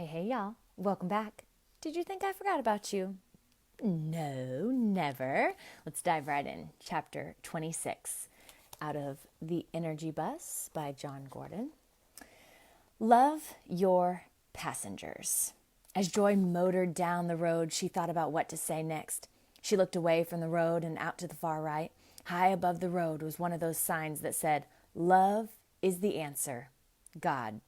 Hey, y'all. Welcome back. Did you think I forgot about you? No, never. Let's dive right in. Chapter 26 out of The Energy Bus by John Gordon. Love your passengers. As Joy motored down the road, she thought about what to say next. She looked away from the road and out to the far right. High above the road was one of those signs that said, "Love is the answer. God."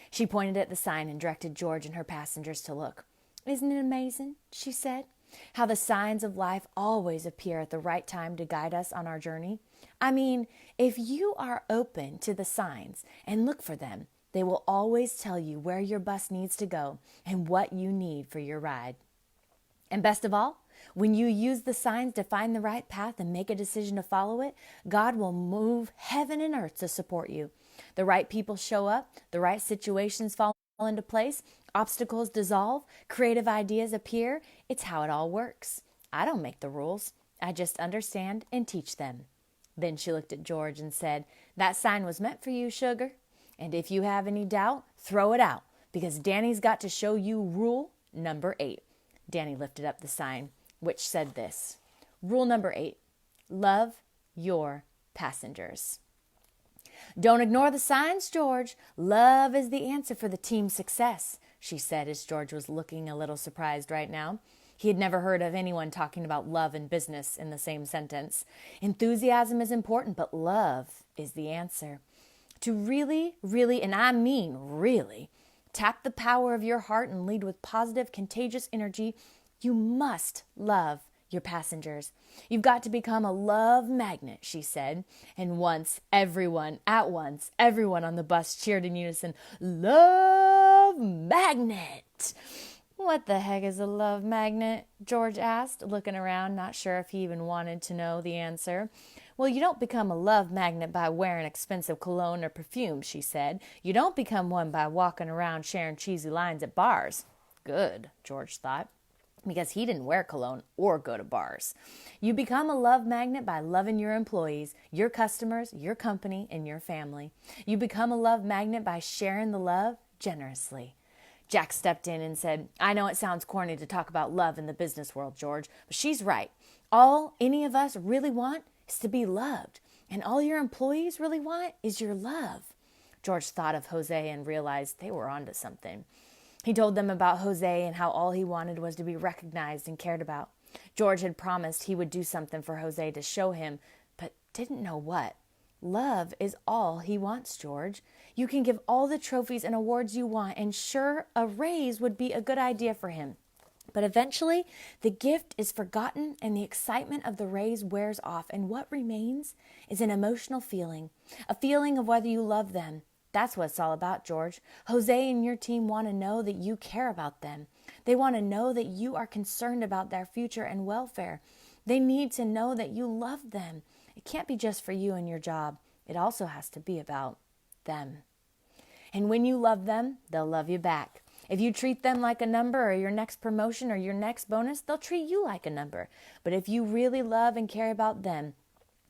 She pointed at the sign and directed George and her passengers to look. "Isn't it amazing," she said, "how the signs of life always appear at the right time to guide us on our journey? I mean, if you are open to the signs and look for them, they will always tell you where your bus needs to go and what you need for your ride. And best of all, when you use the signs to find the right path and make a decision to follow it, God will move heaven and earth to support you. The right people show up, the right situations fall into place, obstacles dissolve, creative ideas appear. It's how it all works. I don't make the rules. I just understand and teach them." Then she looked at George and said, "That sign was meant for you, sugar. And if you have any doubt, throw it out, because Danny's got to show you rule number 8. Danny lifted up the sign, which said this: "Rule number 8, love your passengers." "Don't ignore the signs, George. Love is the answer for the team's success," she said as George was looking a little surprised right now. He had never heard of anyone talking about love and business in the same sentence. Enthusiasm is important, but love is the answer. To really, and I mean really, tap the power of your heart and lead with positive, contagious energy, you must love your passengers. You've got to become a love magnet, she said. And everyone on the bus cheered in unison, "Love magnet!" "What the heck is a love magnet?" George asked, looking around, not sure if he even wanted to know the answer. "Well, you don't become a love magnet by wearing expensive cologne or perfume," she said. "You don't become one by walking around sharing cheesy lines at bars." Good, George thought, because he didn't wear cologne or go to bars. "You become a love magnet by loving your employees, your customers, your company, and your family. You become a love magnet by sharing the love generously." Jack stepped in and said, "I know it sounds corny to talk about love in the business world, George, but she's right. All any of us really want is to be loved, and all your employees really want is your love." George thought of Jose and realized they were onto something. He told them about Jose and how all he wanted was to be recognized and cared about. George had promised he would do something for Jose to show him, but didn't know what. Love is all he wants, George. You can give all the trophies and awards you want, and sure, a raise would be a good idea for him. But eventually, the gift is forgotten and the excitement of the raise wears off, and what remains is an emotional feeling, a feeling of whether you love them. That's what it's all about, George. Jose and your team want to know that you care about them. They want to know that you are concerned about their future and welfare. They need to know that you love them. It can't be just for you and your job. It also has to be about them. And when you love them, they'll love you back. If you treat them like a number or your next promotion or your next bonus, they'll treat you like a number. But if you really love and care about them,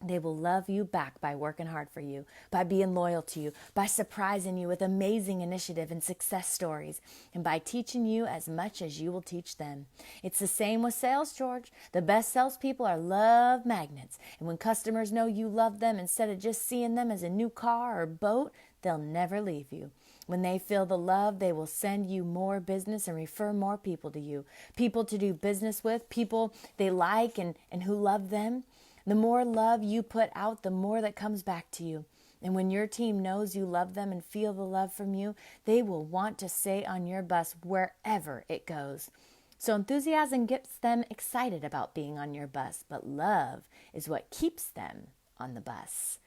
they will love you back by working hard for you, by being loyal to you, by surprising you with amazing initiative and success stories, and by teaching you as much as you will teach them. It's the same with sales, George. The best salespeople are love magnets, and when customers know you love them instead of just seeing them as a new car or boat, they'll never leave you. When they feel the love, they will send you more business and refer more people to you, people to do business with, people they like and who love them. The more love you put out, the more that comes back to you. And when your team knows you love them and feel the love from you, they will want to stay on your bus wherever it goes. So enthusiasm gets them excited about being on your bus, but love is what keeps them on the bus.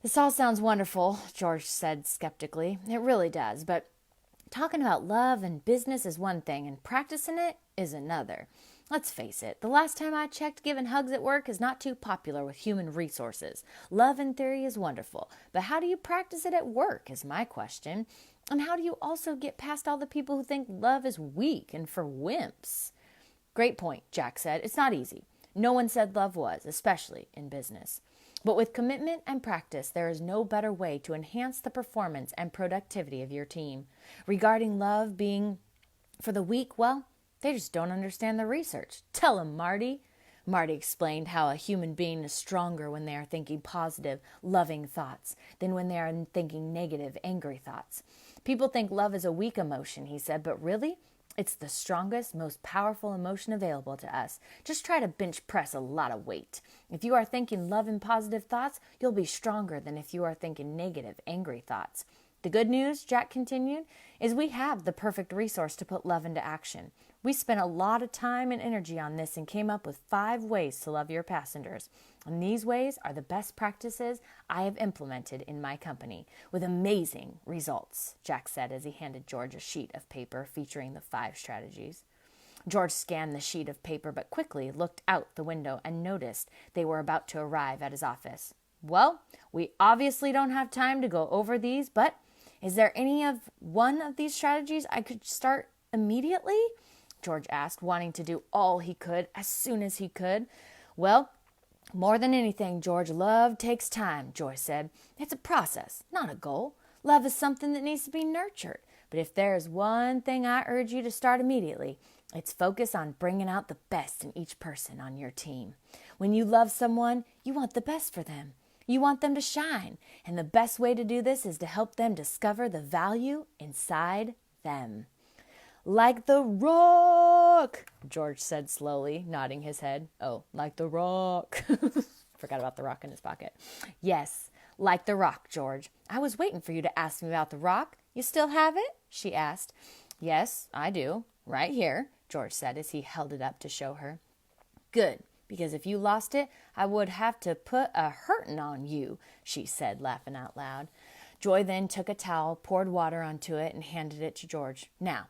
"This all sounds wonderful," George said skeptically. "It really does, but talking about love and business is one thing, and practicing it is another. Let's face it, the last time I checked, giving hugs at work is not too popular with human resources. Love in theory is wonderful, but how do you practice it at work is my question. And how do you also get past all the people who think love is weak and for wimps?" "Great point," Jack said. "It's not easy. No one said love was, especially in business." But with commitment and practice, there is no better way to enhance the performance and productivity of your team. Regarding love being for the weak, well, they just don't understand the research. Tell them, Marty. Marty explained how a human being is stronger when they are thinking positive, loving thoughts than when they are thinking negative, angry thoughts. People think love is a weak emotion, he said, but really, it's the strongest, most powerful emotion available to us. Just try to bench press a lot of weight. If you are thinking love and positive thoughts, you'll be stronger than if you are thinking negative, angry thoughts. The good news, Jack continued, is we have the perfect resource to put love into action. We spent a lot of time and energy on this and came up with 5 ways to love your passengers. And these ways are the best practices I have implemented in my company, with amazing results, Jack said as he handed George a sheet of paper featuring the 5 strategies. George scanned the sheet of paper but quickly looked out the window and noticed they were about to arrive at his office. Well, we obviously don't have time to go over these, but is there one of these strategies I could start immediately? George asked, wanting to do all he could as soon as he could. Well, more than anything, George, love takes time, Joy said. It's a process, not a goal. Love is something that needs to be nurtured. But if there is one thing I urge you to start immediately, it's focus on bringing out the best in each person on your team. When you love someone, you want the best for them. You want them to shine. And the best way to do this is to help them discover the value inside them. Like the rock, George said slowly, nodding his head. Oh, like the rock. Forgot about the rock in his pocket. Yes, like the rock, George. I was waiting for you to ask me about the rock. You still have it? She asked. Yes, I do. Right here, George said as he held it up to show her. Good, because if you lost it, I would have to put a hurtin' on you, she said, laughing out loud. Joy then took a towel, poured water onto it, and handed it to George. Now,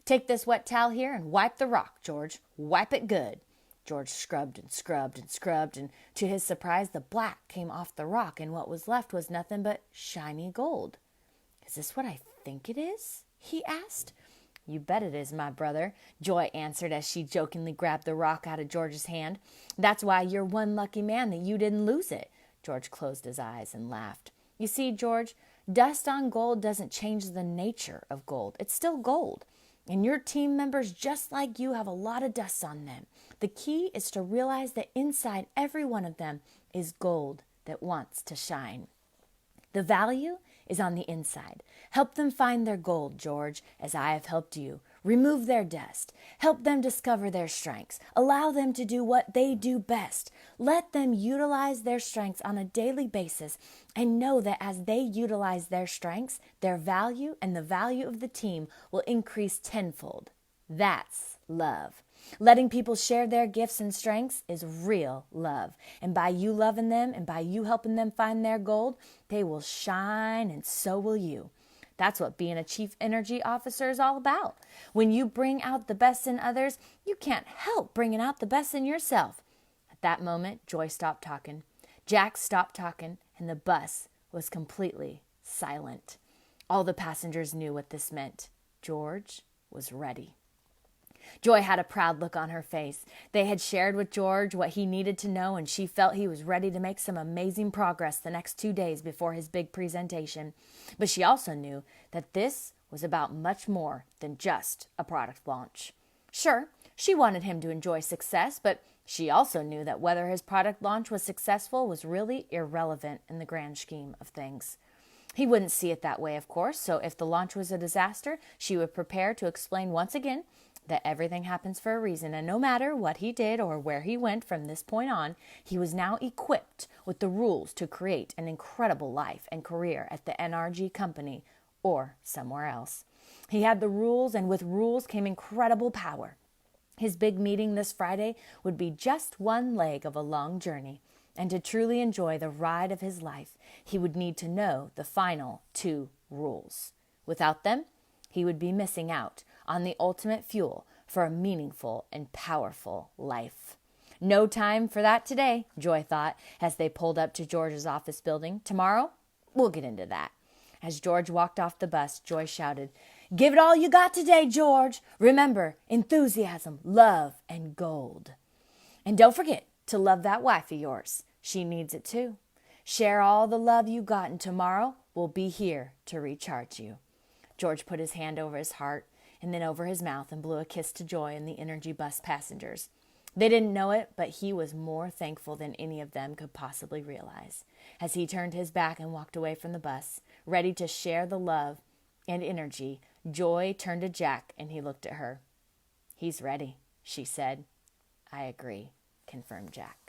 take this wet towel here and wipe the rock, George. Wipe it good. George scrubbed and scrubbed and scrubbed, and to his surprise, the black came off the rock, and what was left was nothing but shiny gold. Is this what I think it is? He asked. You bet it is, my brother, Joy answered as she jokingly grabbed the rock out of George's hand. That's why you're one lucky man that you didn't lose it. George closed his eyes and laughed. You see, George, dust on gold doesn't change the nature of gold. It's still gold. And your team members, just like you, have a lot of dust on them. The key is to realize that inside every one of them is gold that wants to shine. The value is on the inside. Help them find their gold, George, as I have helped you. Remove their dust. Help them discover their strengths. Allow them to do what they do best. Let them utilize their strengths on a daily basis and know that as they utilize their strengths, their value and the value of the team will increase tenfold. That's love. Letting people share their gifts and strengths is real love. And by you loving them and by you helping them find their gold, they will shine and so will you. That's what being a chief energy officer is all about. When you bring out the best in others, you can't help bringing out the best in yourself. At that moment, Joy stopped talking. Jack stopped talking, and the bus was completely silent. All the passengers knew what this meant. George was ready. Joy had a proud look on her face. They had shared with George what he needed to know, and she felt he was ready to make some amazing progress the next 2 days before his big presentation. But she also knew that this was about much more than just a product launch. Sure, she wanted him to enjoy success, but she also knew that whether his product launch was successful was really irrelevant in the grand scheme of things. He wouldn't see it that way, of course, so if the launch was a disaster, she would prepare to explain once again that everything happens for a reason, and no matter what he did or where he went from this point on, he was now equipped with the rules to create an incredible life and career at the NRG company or somewhere else. He had the rules, and with rules came incredible power. His big meeting this Friday would be just one leg of a long journey, and to truly enjoy the ride of his life, he would need to know the final 2 rules. Without them, he would be missing out on the ultimate fuel for a meaningful and powerful life. No time for that today, Joy thought, as they pulled up to George's office building. Tomorrow, we'll get into that. As George walked off the bus, Joy shouted, "Give it all you got today, George. Remember, enthusiasm, love, and gold. And don't forget to love that wife of yours. She needs it too. Share all the love you got, and tomorrow we'll be here to recharge you. George put his hand over his heart and then over his mouth and blew a kiss to Joy and the Energy Bus passengers. They didn't know it, but he was more thankful than any of them could possibly realize. As he turned his back and walked away from the bus, ready to share the love and energy, Joy turned to Jack and he looked at her. "He's ready," she said. "I agree," confirmed Jack.